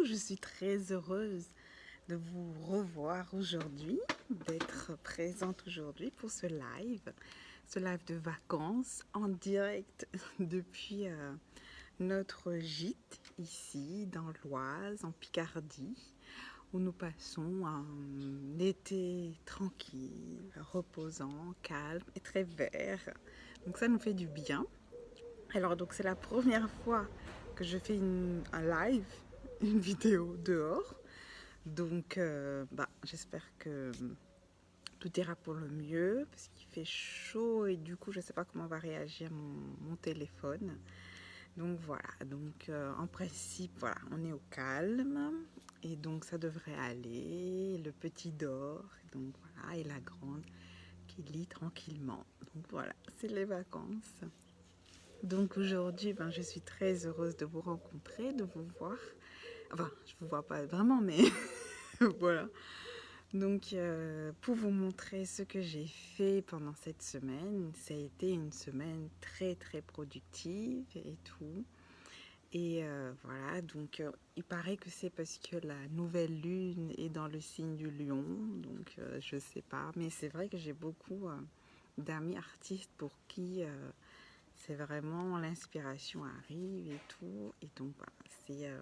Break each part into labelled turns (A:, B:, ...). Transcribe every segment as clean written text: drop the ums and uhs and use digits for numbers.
A: je suis très heureuse de vous revoir aujourd'hui, d'être présente aujourd'hui pour ce live de vacances en direct depuis notre gîte ici dans l'Oise, en Picardie, où nous passons un été tranquille, reposant, calme et très vert. Donc ça nous fait du bien. Alors donc c'est la première fois que je fais un live, une vidéo dehors. Donc j'espère que tout ira pour le mieux parce qu'il fait chaud et du coup je ne sais pas comment va réagir mon téléphone. Donc voilà, donc en principe voilà, on est au calme et donc ça devrait aller. Le petit dort, donc voilà, et la grande qui lit tranquillement. Donc voilà, c'est les vacances. Donc aujourd'hui, je suis très heureuse de vous rencontrer, de vous voir. Enfin, je ne vous vois pas vraiment, mais voilà. Donc, pour vous montrer ce que j'ai fait pendant cette semaine, ça a été une semaine très très productive et tout. Et voilà, donc il paraît que c'est parce que la nouvelle lune est dans le signe du lion, donc je sais pas. Mais c'est vrai que j'ai beaucoup d'amis artistes pour qui c'est vraiment l'inspiration arrive et tout. Et donc voilà,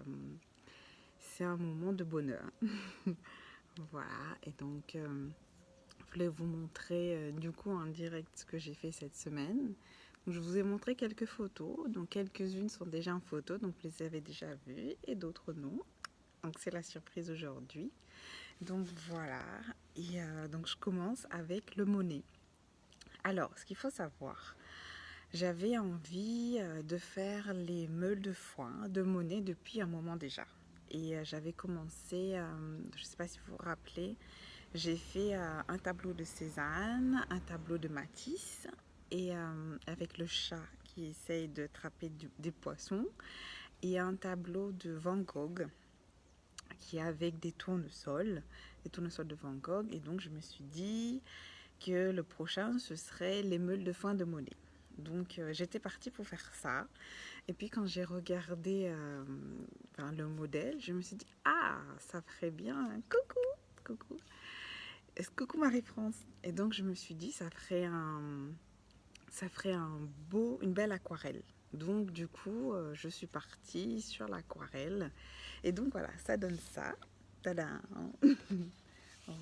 A: c'est un moment de bonheur. Voilà, et donc je voulais vous montrer du coup en direct ce que j'ai fait cette semaine. Donc, je vous ai montré quelques photos, donc quelques-unes sont déjà en photo, donc vous les avez déjà vues et d'autres non. Donc c'est la surprise aujourd'hui. Donc voilà, et donc je commence avec le Monet. Alors, ce qu'il faut savoir, j'avais envie de faire les meules de foin de Monet depuis un moment déjà. Et j'avais commencé, je ne sais pas si vous vous rappelez, j'ai fait un tableau de Cézanne, un tableau de Matisse, et avec le chat qui essaye de attraper des poissons, et un tableau de Van Gogh qui est avec des tournesols de Van Gogh. Et donc je me suis dit que le prochain, ce serait les meules de foin de Monet. Donc j'étais partie pour faire ça. Et puis quand j'ai regardé le modèle, je me suis dit, ah, ça ferait bien. Coucou. Coucou Marie-France. Et donc je me suis dit, ça ferait une belle aquarelle. Donc du coup, je suis partie sur l'aquarelle. Et donc voilà, ça donne ça. Tadam.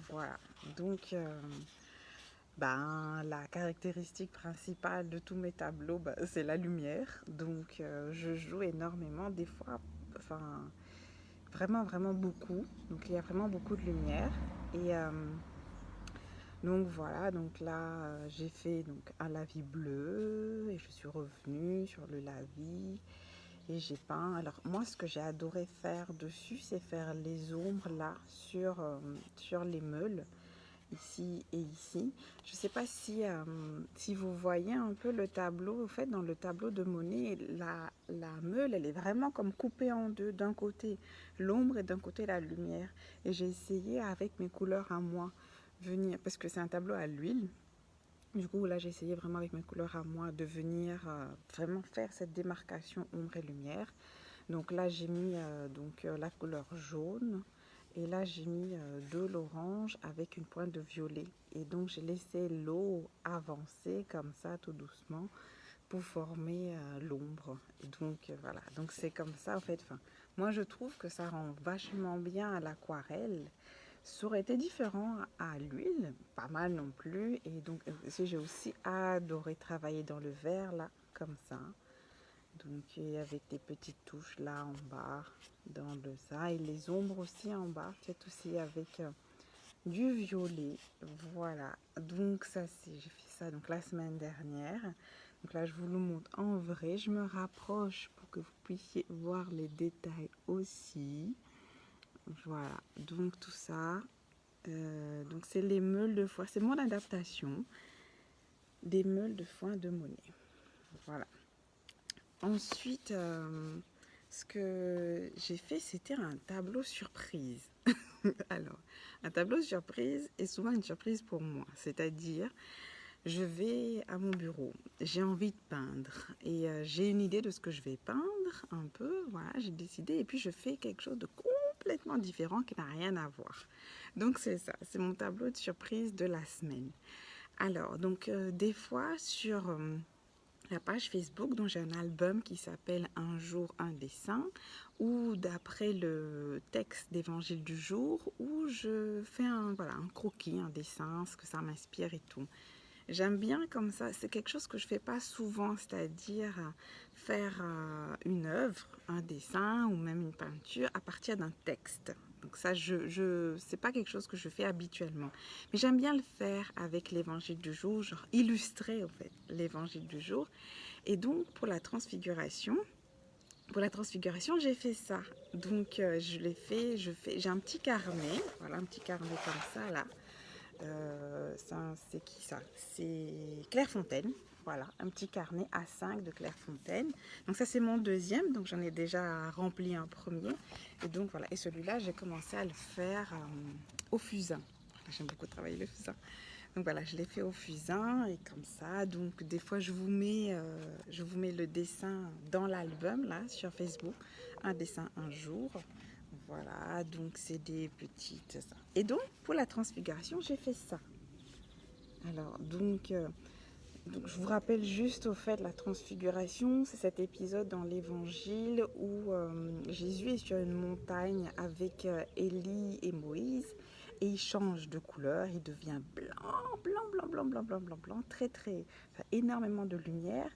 A: Voilà. Donc la caractéristique principale de tous mes tableaux, c'est la lumière. Donc je joue énormément, des fois, enfin vraiment vraiment beaucoup. Donc il y a vraiment beaucoup de lumière. Et donc voilà, donc là j'ai fait donc un lavis bleu et je suis revenue sur le lavis et j'ai peint. Alors moi ce que j'ai adoré faire dessus, c'est faire les ombres là sur les meules ici et ici. Je ne sais pas si vous voyez un peu le tableau. En fait, dans le tableau de Monet, la meule, elle est vraiment comme coupée en deux. D'un côté, l'ombre et d'un côté, la lumière. Et j'ai essayé avec mes couleurs à moi venir, parce que c'est un tableau à l'huile. Du coup, là, j'ai essayé vraiment avec mes couleurs à moi de venir vraiment faire cette démarcation ombre et lumière. Donc là, j'ai mis la couleur jaune. Et là, j'ai mis de l'orange avec une pointe de violet. Et donc, j'ai laissé l'eau avancer comme ça, tout doucement, pour former l'ombre. Et donc, voilà. Donc, c'est comme ça, en fait. Enfin, moi, je trouve que ça rend vachement bien à l'aquarelle. Ça aurait été différent à l'huile, pas mal non plus. Et donc, j'ai aussi adoré travailler dans le verre, là, comme ça. Donc avec des petites touches là en bas dans le ça et les ombres aussi en bas, peut-être aussi avec du violet. Voilà, donc ça c'est, j'ai fait ça donc la semaine dernière. Donc là je vous le montre en vrai, je me rapproche pour que vous puissiez voir les détails aussi. Voilà, donc tout ça, donc c'est les meules de foin, c'est mon adaptation des meules de foin de Monet. Voilà. Ensuite, ce que j'ai fait, c'était un tableau surprise. Alors, un tableau surprise est souvent une surprise pour moi. C'est-à-dire, je vais à mon bureau, j'ai envie de peindre et j'ai une idée de ce que je vais peindre un peu. Voilà, j'ai décidé et puis je fais quelque chose de complètement différent qui n'a rien à voir. Donc c'est ça, c'est mon tableau de surprise de la semaine. Alors, donc des fois sur la page Facebook, dont j'ai un album qui s'appelle Un jour, un dessin, ou d'après le texte d'évangile du jour, où je fais voilà, un croquis, un dessin, ce que ça m'inspire et tout. J'aime bien comme ça, c'est quelque chose que je ne fais pas souvent, c'est-à-dire faire une œuvre, un dessin ou même une peinture à partir d'un texte. Donc ça, c'est pas quelque chose que je fais habituellement. Mais j'aime bien le faire avec l'évangile du jour, genre illustrer en fait l'évangile du jour. Et donc pour la transfiguration, j'ai fait ça. Donc je l'ai fait, j'ai un petit carnet, voilà un petit carnet comme ça là. C'est qui ça? C'est Clairefontaine. Voilà, un petit carnet A5 de Clairefontaine. Donc ça c'est mon deuxième, donc j'en ai déjà rempli un premier. Et donc voilà, et celui-là j'ai commencé à le faire au fusain. J'aime beaucoup travailler le fusain. Donc voilà, je l'ai fait au fusain et comme ça. Donc des fois je vous mets le dessin dans l'album là sur Facebook, un dessin un jour. Voilà, donc c'est des petites ça. Et donc pour la transfiguration, j'ai fait ça. Alors donc je vous rappelle juste au fait la transfiguration, c'est cet épisode dans l'évangile où Jésus est sur une montagne avec Élie et Moïse et il change de couleur, il devient blanc, très enfin, énormément de lumière.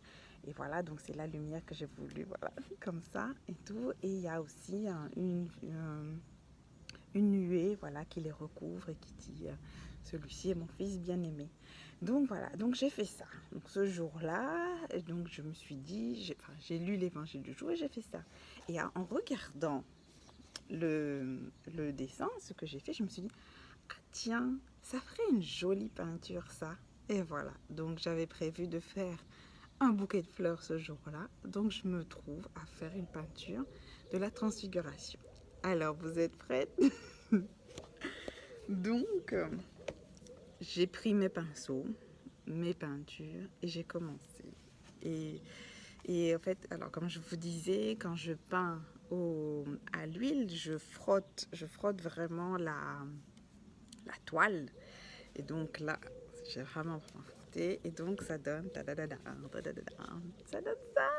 A: Et voilà, donc c'est la lumière que j'ai voulu, voilà, comme ça et tout. Et il y a aussi une nuée, voilà, qui les recouvre et qui dit celui-ci est mon fils bien-aimé. Donc voilà, donc j'ai fait ça. Donc ce jour-là, donc je me suis dit, j'ai lu l'évangile du jour et j'ai fait ça. Et en regardant le dessin, ce que j'ai fait, je me suis dit, ah tiens, ça ferait une jolie peinture ça. Et voilà, donc j'avais prévu de faire un bouquet de fleurs ce jour-là. Donc je me trouve à faire une peinture de la transfiguration. Alors vous êtes prêtes? Donc j'ai pris mes pinceaux, mes peintures et j'ai commencé. Et, et en fait, alors comme je vous disais, quand je peins à l'huile, je frotte vraiment la toile. Et donc là, j'ai vraiment frotté et donc ça donne ça donne ça.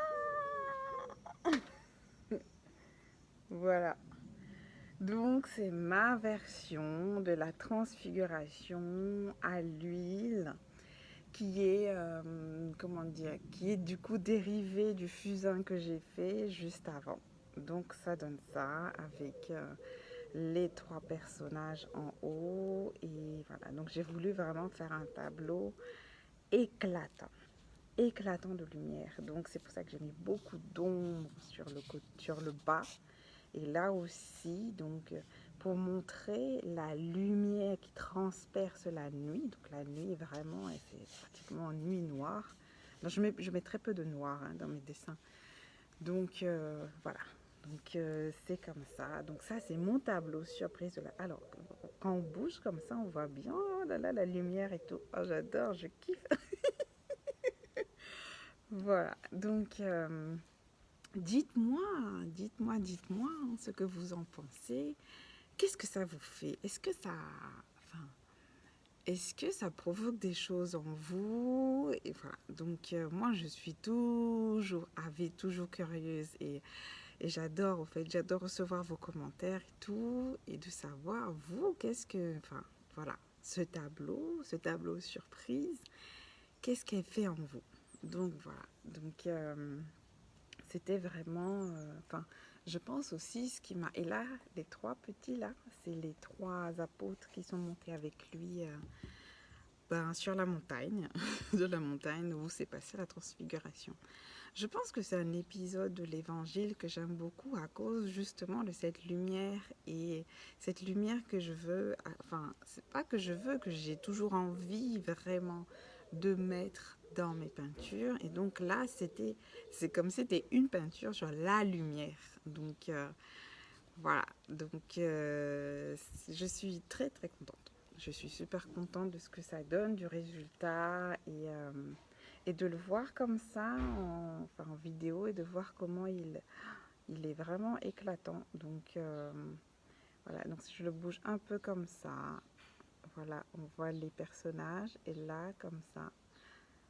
A: Voilà. Donc c'est ma version de la transfiguration à l'huile qui est, comment dire, qui est du coup dérivée du fusain que j'ai fait juste avant. Donc ça donne ça avec les trois personnages en haut et voilà. Donc j'ai voulu vraiment faire un tableau éclatant, éclatant de lumière. Donc c'est pour ça que j'ai mis beaucoup d'ombre sur le bas. Et là aussi, donc, pour montrer la lumière qui transperce la nuit. Donc la nuit, vraiment, c'est pratiquement nuit noire. Alors, je mets très peu de noir dans mes dessins. Donc voilà. Donc c'est comme ça. Donc ça, c'est mon tableau surprise. Alors, quand on bouge comme ça, on voit bien oh là là, la lumière et tout. Oh, j'adore, je kiffe. Voilà. Donc... dites-moi ce que vous en pensez. Qu'est-ce que ça vous fait? Est-ce que ça provoque des choses en vous? Et voilà. Donc moi, je suis toujours avide, toujours curieuse et j'adore j'adore recevoir vos commentaires et tout et de savoir vous, voilà, ce tableau surprise, qu'est-ce qu'elle fait en vous? Donc voilà. Donc c'était vraiment, je pense aussi ce qui m'a... Et là, les trois petits là, c'est les trois apôtres qui sont montés avec lui sur la montagne, de la montagne où s'est passée la transfiguration. Je pense que c'est un épisode de l'évangile que j'aime beaucoup à cause justement de cette lumière et cette lumière que je veux, c'est pas que je veux, que j'ai toujours envie vraiment de mettre dans mes peintures. Et donc là, c'est comme si c'était une peinture sur la lumière. Donc voilà, donc je suis très très contente. Je suis super contente de ce que ça donne, du résultat et de le voir comme ça en vidéo et de voir comment il est vraiment éclatant. Donc Voilà, donc si je le bouge un peu comme ça, voilà, on voit les personnages. Et là, comme ça.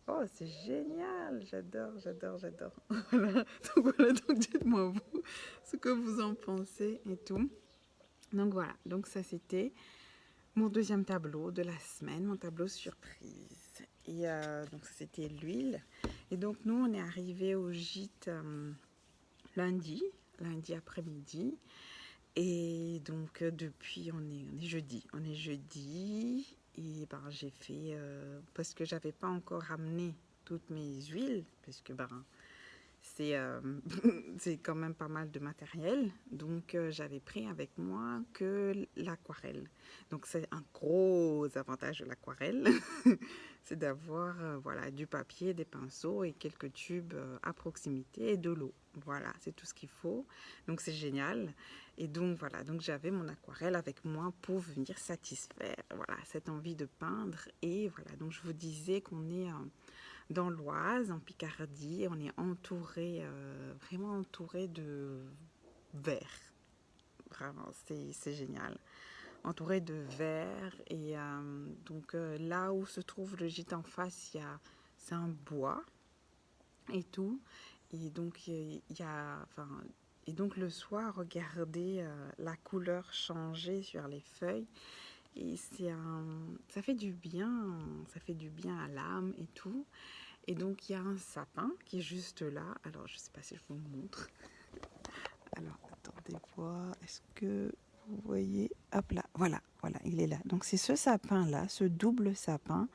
A: Oh, c'est génial! J'adore, j'adore, j'adore. Voilà, donc dites-moi vous ce que vous en pensez et tout. Donc voilà, donc ça c'était mon deuxième tableau de la semaine, mon tableau surprise. Et donc ça c'était l'huile. Et donc nous on est arrivé au gîte lundi après-midi. Et donc depuis on est jeudi et ben j'ai fait parce que j'avais pas encore ramené toutes mes huiles parce que ben c'est c'est quand même pas mal de matériel. Donc, j'avais pris avec moi que l'aquarelle. Donc, c'est un gros avantage de l'aquarelle. C'est d'avoir voilà, du papier, des pinceaux et quelques tubes à proximité et de l'eau. Voilà, c'est tout ce qu'il faut. Donc, c'est génial. Et donc, voilà, donc j'avais mon aquarelle avec moi pour venir satisfaire voilà, cette envie de peindre. Et voilà, donc je vous disais qu'on est dans l'Oise, en Picardie. On est entouré, vraiment entouré de verre. Vraiment, c'est génial. Entouré de verre. Et donc là où se trouve le gîte en face, c'est un bois et tout. Et donc il y a, enfin, et donc le soir, regardez la couleur changer sur les feuilles. Et ça fait du bien à l'âme et tout. Et donc, il y a un sapin qui est juste là. Alors, je ne sais pas si je vous le montre. Alors, attendez voir. Est-ce que vous voyez? Hop là, voilà, voilà, il est là. Donc, c'est ce sapin-là, ce double sapin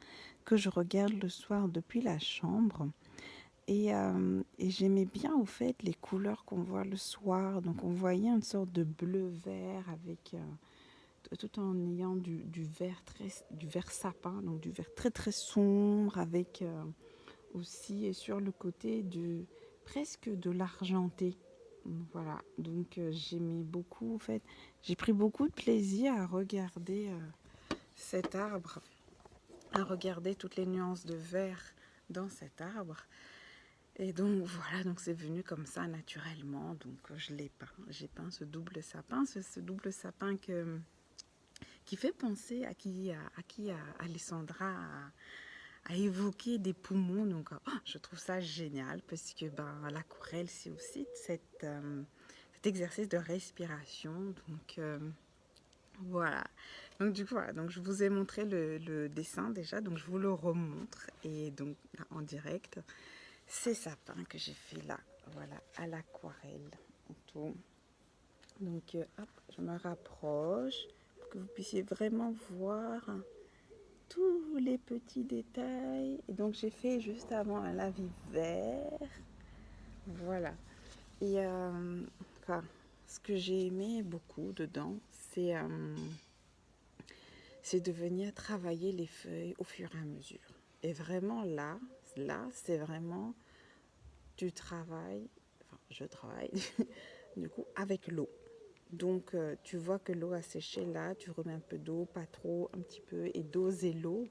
A: que je regarde le soir depuis la chambre. Et j'aimais bien, au fait, les couleurs qu'on voit le soir. Donc, on voyait une sorte de bleu-vert avec... tout en ayant du vert sapin, donc du vert très très sombre avec aussi et sur le côté presque de l'argenté. Voilà, donc j'aimais beaucoup, en fait, j'ai pris beaucoup de plaisir à regarder cet arbre, à regarder toutes les nuances de vert dans cet arbre. Et donc voilà, donc c'est venu comme ça naturellement, donc je l'ai peint. J'ai peint ce double sapin, ce double sapin qui fait penser à Alessandra a évoqué des poumons. Donc, je trouve ça génial parce que l'aquarelle, c'est aussi cet exercice de respiration. Donc, voilà. Donc, du coup, voilà. Donc, je vous ai montré le dessin déjà. Donc, je vous le remontre. Et donc, là, en direct, ces sapins que j'ai fait là. Voilà, à l'aquarelle. Tout. Donc, hop, je me rapproche pour que vous puissiez vraiment voir tous les petits détails. Et donc j'ai fait juste avant un lavis vert. Voilà. Et enfin, ce que j'ai aimé beaucoup dedans, c'est de venir travailler les feuilles au fur et à mesure. Et vraiment là c'est vraiment du travail, enfin je travaille du coup avec l'eau. Donc tu vois que l'eau a séché là, tu remets un peu d'eau, pas trop, un petit peu, et doser l'eau.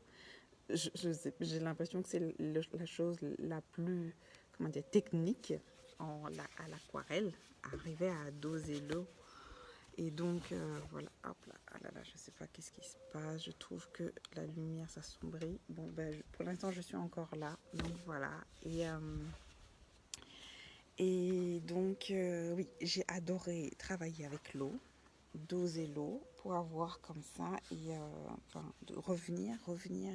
A: J'ai l'impression que c'est la chose la plus, comment dire, technique à l'aquarelle, arriver à doser l'eau. Et donc, voilà, hop là, ah là là, je sais pas qu'est-ce qui se passe, je trouve que la lumière s'assombrit. Bon, pour l'instant, je suis encore là, donc voilà. Et donc, oui, j'ai adoré travailler avec l'eau, doser l'eau pour avoir comme ça et enfin, de revenir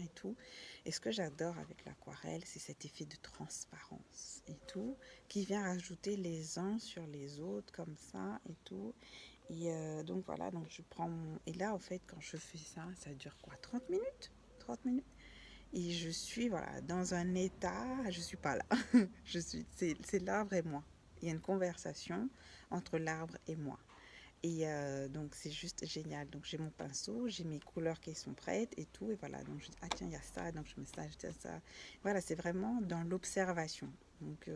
A: et tout. Et ce que j'adore avec l'aquarelle, c'est cet effet de transparence et tout, qui vient rajouter les uns sur les autres comme ça et tout. Et donc voilà, donc je prends Et là, en fait, quand je fais ça, ça dure quoi? 30 minutes? 30 minutes? Et je suis voilà, dans un état, je suis pas là. C'est l'arbre et moi. Il y a une conversation entre l'arbre et moi. Et donc c'est juste génial. Donc j'ai mon pinceau, j'ai mes couleurs qui sont prêtes et tout. Et voilà, donc je dis, ah tiens, il y a ça, donc je mets ça, je dis ça. Voilà, c'est vraiment dans l'observation. Donc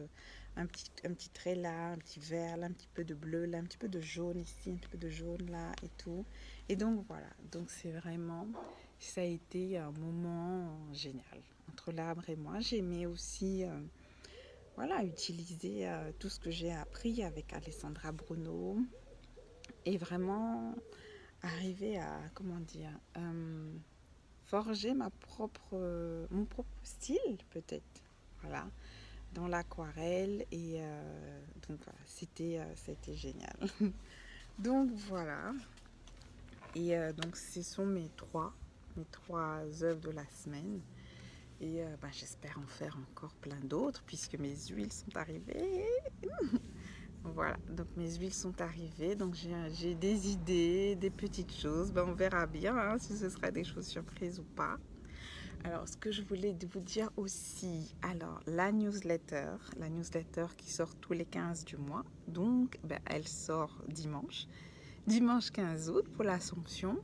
A: un petit trait là, un petit vert là, un petit peu de bleu là, un petit peu de jaune ici, un petit peu de jaune là et tout. Et donc voilà, donc c'est vraiment, ça a été un moment génial entre l'arbre et moi. J'aimais aussi voilà, utiliser tout ce que j'ai appris avec Alessandra Bruno et vraiment arriver à, comment dire, forger mon propre style peut-être. Voilà, dans l'aquarelle donc voilà, c'était génial. Donc voilà, donc ce sont mes trois œuvres de la semaine. J'espère en faire encore plein d'autres puisque mes huiles sont arrivées. Voilà, donc mes huiles sont arrivées, donc j'ai des idées, des petites choses. On verra bien hein, si ce sera des choses surprises ou pas. Alors, ce que je voulais vous dire aussi, alors la newsletter qui sort tous les 15 du mois, donc elle sort dimanche 15 août pour l'Assomption.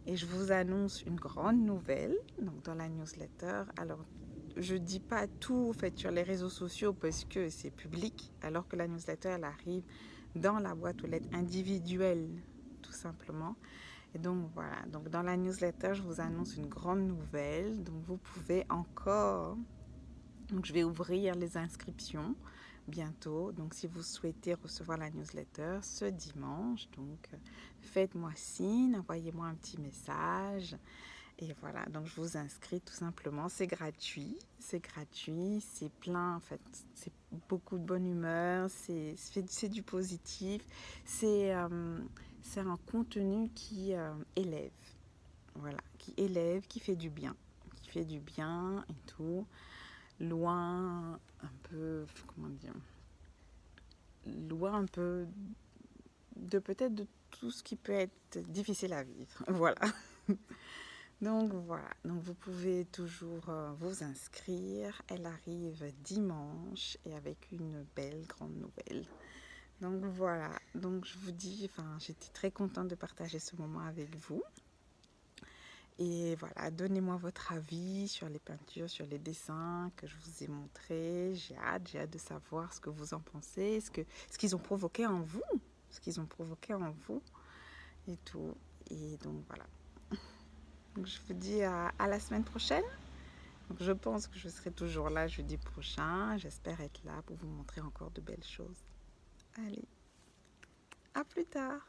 A: Et je vous annonce une grande nouvelle donc dans la newsletter. Alors, je ne dis pas tout en fait, sur les réseaux sociaux parce que c'est public, alors que la newsletter, elle arrive dans la boîte aux lettres individuelle, tout simplement. Et donc voilà, donc dans la newsletter, je vous annonce une grande nouvelle. Donc vous pouvez encore... Donc je vais ouvrir les inscriptions bientôt. Donc si vous souhaitez recevoir la newsletter ce dimanche, donc faites-moi signe, envoyez-moi un petit message. Et voilà, donc je vous inscris tout simplement. C'est gratuit, c'est plein, en fait, c'est beaucoup de bonne humeur, c'est du positif, c'est un contenu qui élève, voilà, qui fait du bien et tout, loin un peu, comment dire, loin un peu de peut-être de tout ce qui peut être difficile à vivre, voilà. Donc voilà, donc vous pouvez toujours vous inscrire. Elle arrive dimanche et avec une belle grande nouvelle. Donc voilà, donc je vous dis, j'étais très contente de partager ce moment avec vous. Et voilà, donnez-moi votre avis sur les peintures, sur les dessins que je vous ai montrés. J'ai hâte de savoir ce que vous en pensez, ce qu'ils ont provoqué en vous, et tout. Et donc voilà. Donc je vous dis à la semaine prochaine. Donc je pense que je serai toujours là jeudi prochain. J'espère être là pour vous montrer encore de belles choses. Allez, à plus tard.